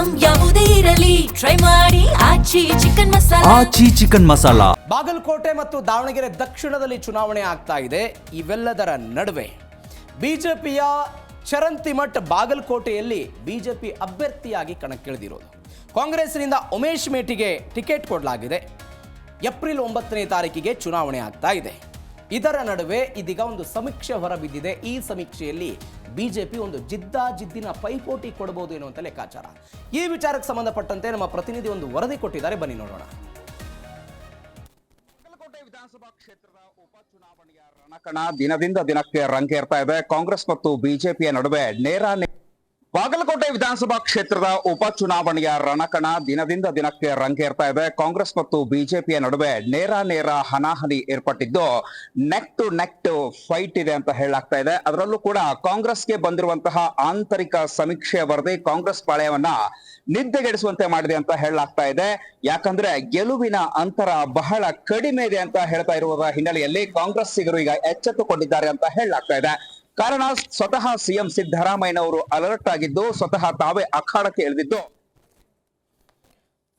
Item ಯಾವುದೇ ಇರಲಿ try ಮಾಡಿ ಆಚಿ ಚಿಕನ್ ಮಸಾಲಾ. ಬಾಗಲಕೋಟೆ ಮತ್ತು ದಾವಣಗೆರೆ ದಕ್ಷಿಣದಲ್ಲಿ ಚುನಾವಣೆ ಆಗ್ತಾ ಇದೆ. ಇವೆಲ್ಲದರ ನಡುವೆ ಬಿಜೆಪಿಯ ಚರಂತಿಮಠ್ ಬಾಗಲಕೋಟೆಯಲ್ಲಿ ಬಿಜೆಪಿ ಅಭ್ಯರ್ಥಿಯಾಗಿ ಕಣಕ್ಕಿಳಿದಿರೋದು. ಕಾಂಗ್ರೆಸ್ನಿಂದ ಉಮೇಶ್ ಮೇಟಿಗೆ ಟಿಕೆಟ್ ಕೊಡಲಾಗಿದೆ. ಏಪ್ರಿಲ್ 9ನೇ ತಾರೀಕಿಗೆ ಚುನಾವಣೆ ಆಗ್ತಾ ಇದೆ. ಇದರ ನಡುವೆ ಇದೀಗ ಒಂದು ಸಮೀಕ್ಷೆ ಹೊರಬಿದ್ದಿದೆ. ಈ ಸಮೀಕ್ಷೆಯಲ್ಲಿ ಬಿಜೆಪಿ ಒಂದು ಜಿದ್ದಿನ ಪೈಪೋಟಿ ಕೊಡಬಹುದು ಎನ್ನುವಂಥ ಲೆಕ್ಕಾಚಾರ. ಈ ವಿಚಾರಕ್ಕೆ ಸಂಬಂಧಪಟ್ಟಂತೆ ನಮ್ಮ ಪ್ರತಿನಿಧಿ ಒಂದು ವರದಿ ಕೊಟ್ಟಿದ್ದಾರೆ, ಬನ್ನಿ ನೋಡೋಣ. ಬಾಗಲಕೋಟೆ ವಿಧಾನಸಭಾ ಕ್ಷೇತ್ರದ ಉಪಚುನಾವಣೆಯ ರಣಕಣ ದಿನದಿಂದ ದಿನಕ್ಕೆ ರಂಗೇರ್ತಾ ಇದೆ. ಕಾಂಗ್ರೆಸ್ ಮತ್ತು ಬಿಜೆಪಿಯ ನಡುವೆ ಬಾಗಲಕೋಟೆ ವಿಧಾನಸಭಾ ಕ್ಷೇತ್ರದ ಉಪಚುನಾವಣೆಯ ರಣಕಣ ದಿನದಿಂದ ದಿನಕ್ಕೆ ರಂಗೇರ್ತಾ ಇದೆ. ಕಾಂಗ್ರೆಸ್ ಮತ್ತು ಬಿಜೆಪಿಯ ನಡುವೆ ನೇರ ಹಣಾಹಣಿ ಏರ್ಪಟ್ಟಿದ್ದು ನೆಕ್ ಟು ಫೈಟ್ ಇದೆ ಅಂತ ಹೇಳಲಾಗ್ತಾ ಇದೆ. ಅದರಲ್ಲೂ ಕೂಡ ಕಾಂಗ್ರೆಸ್ಗೆ ಬಂದಿರುವಂತಹ ಆಂತರಿಕ ಸಮೀಕ್ಷೆಯ ವರದಿ ಕಾಂಗ್ರೆಸ್ ಪಾಳೆಯವನ್ನ ನಿದ್ದೆಗೆಡಿಸುವಂತೆ ಮಾಡಿದೆ ಅಂತ ಹೇಳಲಾಗ್ತಾ ಇದೆ. ಯಾಕಂದ್ರೆ ಗೆಲುವಿನ ಅಂತರ ಬಹಳ ಕಡಿಮೆ ಇದೆ ಅಂತ ಹೇಳ್ತಾ ಇರುವ ಹಿನ್ನೆಲೆಯಲ್ಲಿ ಕಾಂಗ್ರೆಸ್ಸಿಗರು ಈಗ ಎಚ್ಚೆತ್ತುಕೊಂಡಿದ್ದಾರೆ ಅಂತ ಹೇಳಲಾಗ್ತಾ ಇದೆ. ಕಾರಣ ಸ್ವತಃ ಸಿಎಂ ಸಿದ್ದರಾಮಯ್ಯನವರು ಅಲರ್ಟ್ ಆಗಿದ್ದು ಸ್ವತಃ ತಾವೇ ಅಖಾಡಕ್ಕೆ ಇಳಿದಿದ್ದು.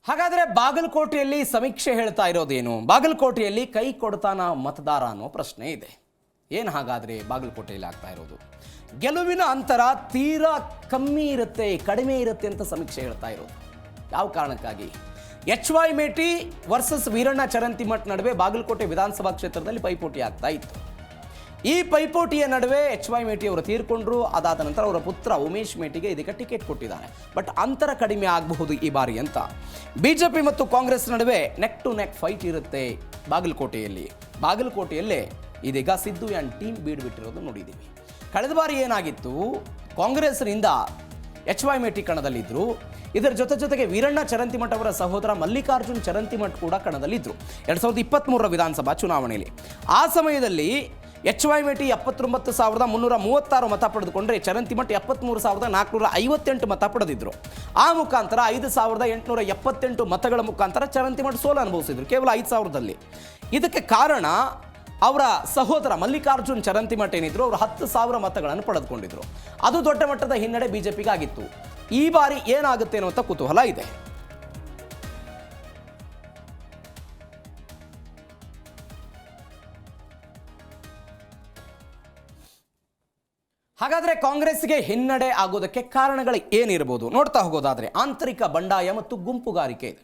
ಹಾಗಾದ್ರೆ ಬಾಗಲಕೋಟೆಯಲ್ಲಿ ಸಮೀಕ್ಷೆ ಹೇಳ್ತಾ ಇರೋದೇನು? ಬಾಗಲಕೋಟೆಯಲ್ಲಿ ಕೈ ಕೊಡ್ತಾನ ಮತದಾರ ಅನ್ನೋ ಪ್ರಶ್ನೆ ಇದೆ. ಏನು ಹಾಗಾದ್ರೆ ಬಾಗಲಕೋಟೆಯಲ್ಲಿ ಆಗ್ತಾ ಇರೋದು? ಗೆಲುವಿನ ಅಂತರ ತೀರಾ ಕಡಿಮೆ ಇರುತ್ತೆ ಅಂತ ಸಮೀಕ್ಷೆ ಹೇಳ್ತಾ ಇರೋದು. ಯಾವ ಕಾರಣಕ್ಕಾಗಿ? HY ಮೇಟಿ ವರ್ಸಸ್ ವೀರಣ್ಣ ಚರಂತಿಮಠ್ ನಡುವೆ ಬಾಗಲಕೋಟೆ ವಿಧಾನಸಭಾ ಕ್ಷೇತ್ರದಲ್ಲಿ ಪೈಪೋಟಿ ಆಗ್ತಾ ಇತ್ತು. ಈ ಪೈಪೋಟಿಯ ನಡುವೆ HY ಮೇಟಿ ಅವರು ತೀರ್ಕೊಂಡ್ರು. ಅದಾದ ನಂತರ ಅವರ ಪುತ್ರ ಉಮೇಶ್ ಮೇಟಿಗೆ ಇದಕ್ಕೆ ಟಿಕೆಟ್ ಕೊಟ್ಟಿದ್ದಾರೆ. ಬಟ್ ಅಂತರ ಕಡಿಮೆ ಆಗಬಹುದು ಈ ಬಾರಿ ಅಂತ. ಬಿಜೆಪಿ ಮತ್ತು ಕಾಂಗ್ರೆಸ್ ನಡುವೆ ನೆಕ್ ಟು ನೆಕ್ ಫೈಟ್ ಇರುತ್ತೆ ಬಾಗಲಕೋಟೆಯಲ್ಲೇ ಇದೀಗ ಸಿದ್ದು ಆ್ಯಂಡ್ ಟೀಮ್ ಬೀಡ್ಬಿಟ್ಟಿರೋದು ನೋಡಿದ್ದೀವಿ. ಕಳೆದ ಬಾರಿ ಏನಾಗಿತ್ತು? ಕಾಂಗ್ರೆಸ್ನಿಂದ HY ಮೇಟಿ ಕಣದಲ್ಲಿದ್ದರು. ಇದರ ಜೊತೆಗೆ ವೀರಣ್ಣ ಚರಂತಿಮಠ್ ಅವರ ಸಹೋದರ ಮಲ್ಲಿಕಾರ್ಜುನ್ ಚರಂತಿಮಠ್ ಕೂಡ ಕಣದಲ್ಲಿದ್ದರು 2023ರ ವಿಧಾನಸಭಾ ಚುನಾವಣೆಯಲ್ಲಿ. ಆ ಸಮಯದಲ್ಲಿ HY ಮೇಟಿ 79,336 ಮತ ಪಡೆದುಕೊಂಡ್ರೆ ಚರಂತಿಮಠ್ 73,458 ಮತ ಪಡೆದಿದ್ರು. ಆ ಮುಖಾಂತರ 5,878 ಮತಗಳ ಮುಖಾಂತರ ಚರಂತಿಮಠ್ ಸೋಲು ಅನುಭವಿಸಿದ್ರು ಕೇವಲ 5,000ದಲ್ಲಿ. ಇದಕ್ಕೆ ಕಾರಣ ಅವರ ಸಹೋದರ ಮಲ್ಲಿಕಾರ್ಜುನ್ ಚರಂತಿಮಠ್ ಏನಿದ್ರು ಅವರು 10,000 ಮತಗಳನ್ನು ಪಡೆದುಕೊಂಡಿದ್ರು. ಅದು ದೊಡ್ಡ ಮಟ್ಟದ ಹಿನ್ನಡೆ ಬಿಜೆಪಿಗೆ ಆಗಿತ್ತು. ಈ ಬಾರಿ ಏನಾಗುತ್ತೆ ಅನ್ನುವಂಥ ಕುತೂಹಲ ಇದೆ. ಹಾಗಾದ್ರೆ ಕಾಂಗ್ರೆಸ್ಗೆ ಹಿನ್ನಡೆ ಆಗೋದಕ್ಕೆ ಕಾರಣಗಳು ಏನಿರಬಹುದು ನೋಡ್ತಾ ಹೋಗೋದಾದ್ರೆ ಆಂತರಿಕ ಬಂಡಾಯ ಮತ್ತು ಗುಂಪುಗಾರಿಕೆ ಇದೆ.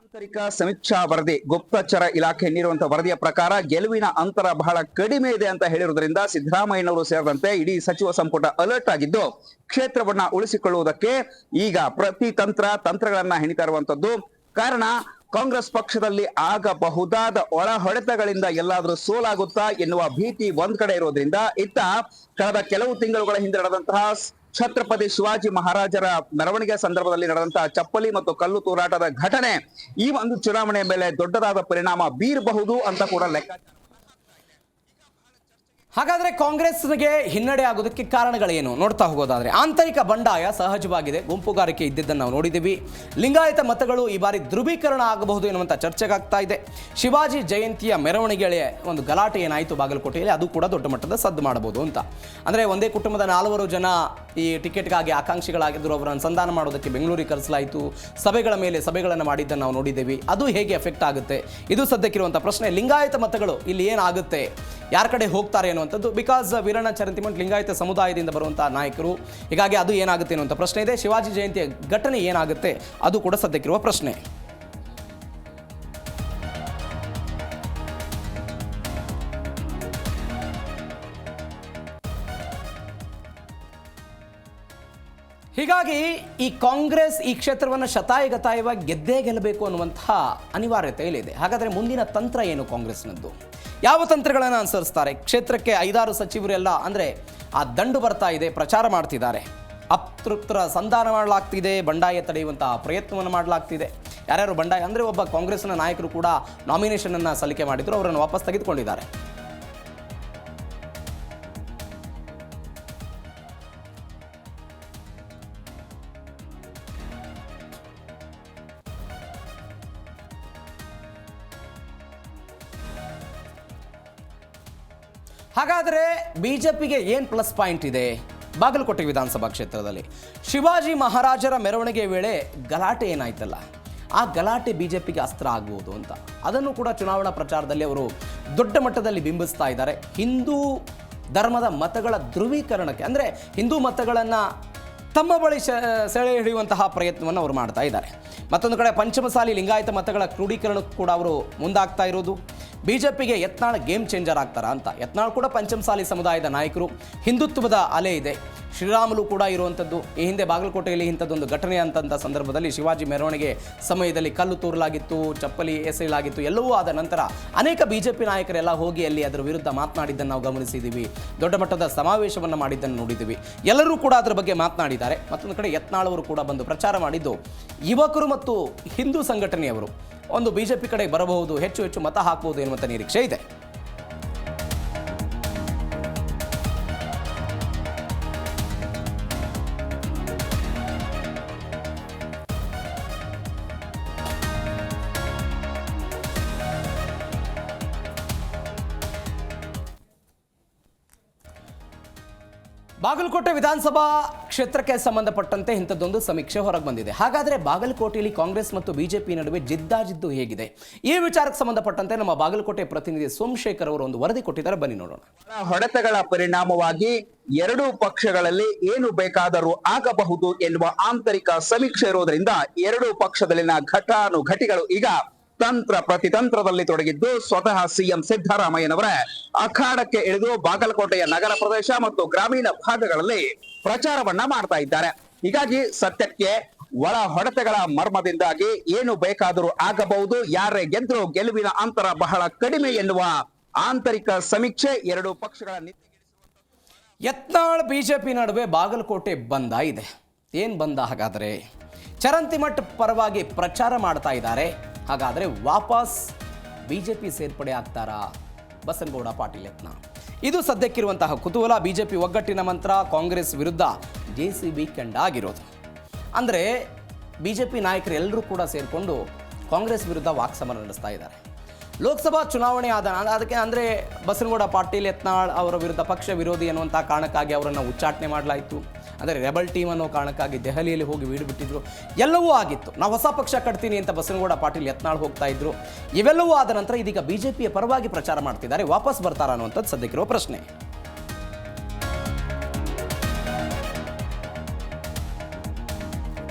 ಆಂತರಿಕ ಸಮೀಕ್ಷಾ ವರದಿ ಗುಪ್ತಚರ ಇಲಾಖೆ ನೀಡುವಂತಹ ವರದಿಯ ಪ್ರಕಾರ ಗೆಲುವಿನ ಅಂತರ ಬಹಳ ಕಡಿಮೆ ಇದೆ ಅಂತ ಹೇಳಿರುವುದರಿಂದ ಸಿದ್ದರಾಮಯ್ಯನವರು ಸೇರಿದಂತೆ ಇಡೀ ಸಚಿವ ಸಂಪುಟ ಅಲರ್ಟ್ ಆಗಿದ್ದು ಕ್ಷೇತ್ರವನ್ನ ಉಳಿಸಿಕೊಳ್ಳುವುದಕ್ಕೆ ಈಗ ಪ್ರತಿ ತಂತ್ರಗಳನ್ನ ಹೆಣಿತಾ ಇರುವಂತದ್ದು. ಕಾರಣ ಕಾಂಗ್ರೆಸ್ ಪಕ್ಷದಲ್ಲಿ ಆಗಬಹುದಾದ ಒಳ ಹೊಡೆತಗಳಿಂದ ಎಲ್ಲಾದ್ರೂ ಸೋಲಾಗುತ್ತಾ ಎನ್ನುವ ಭೀತಿ ಒಂದ್ ಕಡೆ ಇರೋದ್ರಿಂದ ಕಳೆದ ಕೆಲವು ತಿಂಗಳುಗಳ ಹಿಂದೆ ನಡೆದಂತಹ ಛತ್ರಪತಿ ಶಿವಾಜಿ ಮಹಾರಾಜರ ಮೆರವಣಿಗೆ ಸಂದರ್ಭದಲ್ಲಿ ನಡೆದಂತಹ ಚಪ್ಪಲಿ ಮತ್ತು ಕಲ್ಲು ತೂರಾಟದ ಘಟನೆ ಈ ಒಂದು ಚುನಾವಣೆಯ ಮೇಲೆ ದೊಡ್ಡದಾದ ಪರಿಣಾಮ ಬೀರಬಹುದು ಅಂತ ಕೂಡ ಲೆಕ್ಕಾಚಾರ. ಹಾಗಾದ್ರೆ ಕಾಂಗ್ರೆಸ್ಗೆ ಹಿನ್ನಡೆ ಆಗೋದಕ್ಕೆ ಕಾರಣಗಳೇನು ನೋಡ್ತಾ ಹೋಗೋದಾದ್ರೆ ಆಂತರಿಕ ಬಂಡಾಯ ಸಹಜವಾಗಿದೆ, ಗುಂಪುಗಾರಿಕೆ ಇದ್ದಿದ್ದನ್ನು ನಾವು ನೋಡಿದ್ದೀವಿ. ಲಿಂಗಾಯತ ಮತಗಳು ಈ ಬಾರಿ ಧ್ರುವೀಕರಣ ಆಗಬಹುದು ಎನ್ನುವಂಥ ಚರ್ಚೆಗಾಗ್ತಾ ಇದೆ. ಶಿವಾಜಿ ಜಯಂತಿಯ ಮೆರವಣಿಗೆಯ ಒಂದು ಗಲಾಟೆ ಏನಾಯಿತು ಬಾಗಲಕೋಟೆಯಲ್ಲಿ, ಅದು ಕೂಡ ದೊಡ್ಡ ಮಟ್ಟದ ಸದ್ದು ಮಾಡಬಹುದು ಅಂತ. ಅಂದರೆ ಒಂದೇ ಕುಟುಂಬದ 4 ಜನ ಈ ಟಿಕೆಟ್ಗಾಗಿ ಆಕಾಂಕ್ಷಿಗಳಾಗಿದ್ದರು. ಅವರ ಅನುಸಂಧಾನ ಮಾಡೋದಕ್ಕೆ ಬೆಂಗಳೂರಿಗೆ ಕರೆಸಲಾಯಿತು. ಸಭೆಗಳ ಮೇಲೆ ಸಭೆಗಳನ್ನು ಮಾಡಿದ್ದನ್ನು ನಾವು ನೋಡಿದ್ದೇವೆ. ಅದು ಹೇಗೆ ಎಫೆಕ್ಟ್ ಆಗುತ್ತೆ? ಇದು ಸದ್ಯಕ್ಕಿರುವಂಥ ಪ್ರಶ್ನೆ. ಲಿಂಗಾಯತ ಮತಗಳು ಇಲ್ಲಿ ಏನಾಗುತ್ತೆ, ಯಾರ ಕಡೆ ಹೋಗ್ತಾರೆ ಅನ್ನುವಂಥದ್ದು. ಬಿಕಾಸ್ ವೀರಣ್ಣ ಚರಂತಿಮಠ್ ಲಿಂಗಾಯತ ಸಮುದಾಯದಿಂದ ಬರುವಂತಹ ನಾಯಕರು. ಹೀಗಾಗಿ ಅದು ಏನಾಗುತ್ತೆ ಅನ್ನುವಂಥ ಪ್ರಶ್ನೆ ಇದೆ. ಶಿವಾಜಿ ಜಯಂತಿಯ ಘಟನೆ ಏನಾಗುತ್ತೆ ಅದು ಕೂಡ ಸದ್ಯಕ್ಕಿರುವ ಪ್ರಶ್ನೆ. ಹೀಗಾಗಿ ಈ ಕಾಂಗ್ರೆಸ್ ಈ ಕ್ಷೇತ್ರವನ್ನು ಶತಾಯಗತಾಯವಾಗಿ ಗೆದ್ದೇ ಗೆಲ್ಲಬೇಕು ಅನ್ನುವಂತಹ ಅನಿವಾರ್ಯತೆ ಇಲ್ಲಿದೆ. ಹಾಗಾದರೆ ಮುಂದಿನ ತಂತ್ರ ಏನು ಕಾಂಗ್ರೆಸ್ನದ್ದು? ಯಾವ ತಂತ್ರಗಳನ್ನು ಅನುಸರಿಸ್ತಾರೆ? ಕ್ಷೇತ್ರಕ್ಕೆ 5-6 ಸಚಿವರೆಲ್ಲ ಅಂದರೆ ಆ ದಂಡು ಬರ್ತಾ ಇದೆ, ಪ್ರಚಾರ ಮಾಡ್ತಿದ್ದಾರೆ, ಅತೃಪ್ತರ ಸಂಧಾನ ಮಾಡಲಾಗ್ತಿದೆ, ಬಂಡಾಯ ತಡೆಯುವಂತಹ ಪ್ರಯತ್ನವನ್ನು ಮಾಡಲಾಗ್ತಿದೆ. ಯಾರ್ಯಾರು ಬಂಡಾಯ ಅಂದರೆ ಒಬ್ಬ ಕಾಂಗ್ರೆಸ್ನ ನಾಯಕರು ಕೂಡ ನಾಮಿನೇಷನನ್ನು ಸಲ್ಲಿಕೆ ಮಾಡಿದ್ರು, ಅವರನ್ನು ವಾಪಸ್ ತೆಗೆದುಕೊಂಡಿದ್ದಾರೆ. ಹಾಗಾದರೆ ಬಿಜೆಪಿಗೆ ಏನು ಪ್ಲಸ್ ಪಾಯಿಂಟ್ ಇದೆ? ಬಾಗಲಕೋಟೆ ವಿಧಾನಸಭಾ ಕ್ಷೇತ್ರದಲ್ಲಿ ಶಿವಾಜಿ ಮಹಾರಾಜರ ಮೆರವಣಿಗೆ ವೇಳೆ ಗಲಾಟೆ ಏನಾಯ್ತಲ್ಲ, ಆ ಗಲಾಟೆ ಬಿಜೆಪಿಗೆ ಅಸ್ತ್ರ ಆಗ್ಬೋದು ಅಂತ ಅದನ್ನು ಕೂಡ ಚುನಾವಣಾ ಪ್ರಚಾರದಲ್ಲಿ ಅವರು ದೊಡ್ಡ ಮಟ್ಟದಲ್ಲಿ ಬಿಂಬಿಸ್ತಾ ಇದ್ದಾರೆ. ಹಿಂದೂ ಧರ್ಮದ ಮತಗಳ ಧ್ರುವೀಕರಣಕ್ಕೆ, ಅಂದರೆ ಹಿಂದೂ ಮತಗಳನ್ನು ತಮ್ಮ ಬಳಿ ಸೆಳೆ ಹಿಡಿಯುವಂತಹ ಪ್ರಯತ್ನವನ್ನು ಅವರು ಮಾಡ್ತಾ ಇದ್ದಾರೆ. ಮತ್ತೊಂದು ಕಡೆ ಪಂಚಮಸಾಲಿ ಲಿಂಗಾಯತ ಮತಗಳ ಕ್ರೋಢೀಕರಣಕ್ಕೂ ಕೂಡ ಅವರು ಮುಂದಾಗ್ತಾ ಇರೋದು. ಬಿಜೆಪಿಗೆ ಯತ್ನಾಳ್ ಗೇಮ್ ಚೇಂಜರ್ ಆಗ್ತಾರಾ ಅಂತ. ಯತ್ನಾಳ್ ಕೂಡ ಪಂಚಮಸಾಲಿ ಸಮುದಾಯದ ನಾಯಕರು, ಹಿಂದುತ್ವದ ಅಲೆ ಇದೆ, ಶ್ರೀರಾಮುಲು ಕೂಡ ಇರುವಂಥದ್ದು. ಈ ಹಿಂದೆ ಬಾಗಲಕೋಟೆಯಲ್ಲಿ ಇಂಥದ್ದೊಂದು ಘಟನೆ ಅಂತಂಥ ಸಂದರ್ಭದಲ್ಲಿ ಶಿವಾಜಿ ಮೆರವಣಿಗೆ ಸಮಯದಲ್ಲಿ ಕಲ್ಲು ತೂರಲಾಗಿತ್ತು, ಚಪ್ಪಲಿ ಎಸೆಯಲಾಗಿತ್ತು. ಎಲ್ಲವೂ ಆದ ನಂತರ ಅನೇಕ ಬಿಜೆಪಿ ನಾಯಕರೆಲ್ಲ ಹೋಗಿ ಅಲ್ಲಿ ಅದರ ವಿರುದ್ಧ ಮಾತನಾಡಿದ್ದನ್ನು ನಾವು ಗಮನಿಸಿದ್ದೀವಿ. ದೊಡ್ಡ ಮಟ್ಟದ ಸಮಾವೇಶವನ್ನು ಮಾಡಿದ್ದನ್ನು ನೋಡಿದ್ದೀವಿ. ಎಲ್ಲರೂ ಕೂಡ ಅದರ ಬಗ್ಗೆ ಮಾತನಾಡಿದ್ದಾರೆ. ಮತ್ತೊಂದು ಕಡೆ ಯತ್ನಾಳ್ ಅವರು ಕೂಡ ಬಂದು ಪ್ರಚಾರ ಮಾಡಿದ್ದು ಯುವಕರು ಮತ್ತು ಹಿಂದೂ ಸಂಘಟನೆಯವರು ಒಂದು ಬಿಜೆಪಿ ಕಡೆ ಬರಬಹುದು, ಹೆಚ್ಚು ಹೆಚ್ಚು ಮತ ಹಾಕಬಹುದು ಎನ್ನುವಂಥ ನಿರೀಕ್ಷೆ ಇದೆ. ಬಾಗಲಕೋಟೆ ವಿಧಾನಸಭಾ ಕ್ಷೇತ್ರಕ್ಕೆ ಸಂಬಂಧಪಟ್ಟಂತೆ ಇಂಥದ್ದೊಂದು ಸಮೀಕ್ಷೆ ಹೊರಗೆ ಬಂದಿದೆ. ಹಾಗಾದರೆ ಬಾಗಲಕೋಟೆಯಲ್ಲಿ ಕಾಂಗ್ರೆಸ್ ಮತ್ತು ಬಿಜೆಪಿ ನಡುವೆ ಜಿದ್ದಾಜಿದ್ದು ಹೇಗಿದೆ? ಈ ವಿಚಾರಕ್ಕೆ ಸಂಬಂಧಪಟ್ಟಂತೆ ನಮ್ಮ ಬಾಗಲಕೋಟೆ ಪ್ರತಿನಿಧಿ ಸೋಮಶೇಖರ್ ಅವರು ಒಂದು ವರದಿ ಕೊಟ್ಟಿದ್ದಾರೆ, ಬನ್ನಿ ನೋಡೋಣ. ಹೊಡೆತಗಳ ಪರಿಣಾಮವಾಗಿ ಎರಡೂ ಪಕ್ಷಗಳಲ್ಲಿ ಏನು ಬೇಕಾದರೂ ಆಗಬಹುದು ಎನ್ನುವ ಆಂತರಿಕ ಸಮೀಕ್ಷೆ ಇರುವುದರಿಂದ ಎರಡೂ ಪಕ್ಷದಲ್ಲಿನ ಘಟಾನುಘಟಿಗಳು ಈಗ ತಂತ್ರ ಪ್ರತಿತಂತ್ರದಲ್ಲಿ ತೊಡಗಿದ್ದು ಸ್ವತಃ ಸಿಎಂ ಸಿದ್ದರಾಮಯ್ಯನವರೇ ಅಖಾಡಕ್ಕೆ ಇಳಿದು ಬಾಗಲಕೋಟೆಯ ನಗರ ಪ್ರದೇಶ ಮತ್ತು ಗ್ರಾಮೀಣ ಭಾಗಗಳಲ್ಲಿ ಪ್ರಚಾರವನ್ನ ಮಾಡ್ತಾ ಇದ್ದಾರೆ. ಹೀಗಾಗಿ ಸತ್ಯಕ್ಕೆ ಒಳ ಹೊಡೆತಗಳ ಮರ್ಮದಿಂದಾಗಿ ಏನು ಬೇಕಾದರೂ ಆಗಬಹುದು, ಯಾರೇ ಗೆದ್ದರೂ ಗೆಲುವಿನ ಅಂತರ ಬಹಳ ಕಡಿಮೆ ಎನ್ನುವ ಆಂತರಿಕ ಸಮೀಕ್ಷೆ ಎರಡೂ ಪಕ್ಷಗಳ ಯತ್ನಾಳ್ ಬಿಜೆಪಿ ನಡುವೆ ಬಾಗಲಕೋಟೆ ಬಂದ ಇದೆ. ಏನ್ ಬಂದ ಹಾಗಾದರೆ? ಚರಂತಿಮಠ್ ಪರವಾಗಿ ಪ್ರಚಾರ ಮಾಡ್ತಾ ಇದ್ದಾರೆ. ಹಾಗಾದರೆ ವಾಪಸ್ ಬಿಜೆಪಿ ಸೇರ್ಪಡೆ ಆಗ್ತಾರಾ ಬಸನಗೌಡ ಪಾಟೀಲ್ ಯತ್ನಾಳ್? ಇದು ಸದ್ಯಕ್ಕಿರುವಂತಹ ಕುತೂಹಲ. ಬಿಜೆಪಿ ಒಗ್ಗಟ್ಟಿನ ಮಂತ್ರ ಕಾಂಗ್ರೆಸ್ ವಿರುದ್ಧ JCB ಕೆಂಡ ಆಗಿರೋದು. ಅಂದರೆ ಬಿಜೆಪಿ ನಾಯಕರು ಎಲ್ಲರೂ ಕೂಡ ಸೇರಿಕೊಂಡು ಕಾಂಗ್ರೆಸ್ ವಿರುದ್ಧ ವಾಕ್ಸಮರ ನಡೆಸ್ತಾ ಇದ್ದಾರೆ. ಲೋಕಸಭಾ ಚುನಾವಣೆ ಆದ ಅದಕ್ಕೆ ಅಂದರೆ ಬಸನಗೌಡ ಪಾಟೀಲ್ ಯತ್ನಾಳ್ ಅವರ ವಿರುದ್ಧ ಪಕ್ಷ ವಿರೋಧಿ ಅನ್ನುವಂಥ ಕಾರಣಕ್ಕಾಗಿ ಅವರನ್ನು ಉಚ್ಚಾಟನೆ ಮಾಡಲಾಯಿತು. ಅಂದರೆ ರೆಬಲ್ ಟೀಮ್ ಅನ್ನೋ ಕಾರಣಕ್ಕಾಗಿ ದೆಹಲಿಯಲ್ಲಿ ಹೋಗಿ ಬಿಟ್ಟಿದ್ರು. ಎಲ್ಲವೂ ಆಗಿತ್ತು. ನಾವು ಹೊಸ ಪಕ್ಷ ಕಟ್ತೀನಿ ಅಂತ ಬಸನಗೌಡ ಪಾಟೀಲ್ ಯತ್ನಾಳ್ ಹೋಗ್ತಾ ಇದ್ರು. ಇವೆಲ್ಲವೂ ಆದ ನಂತರ ಇದೀಗ ಬಿಜೆಪಿಯ ಪರವಾಗಿ ಪ್ರಚಾರ ಮಾಡ್ತಿದ್ದಾರೆ. ವಾಪಸ್ ಬರ್ತಾರಾ ಅನ್ನುವಂಥದ್ದು ಸದ್ಯಕ್ಕಿರುವ ಪ್ರಶ್ನೆ.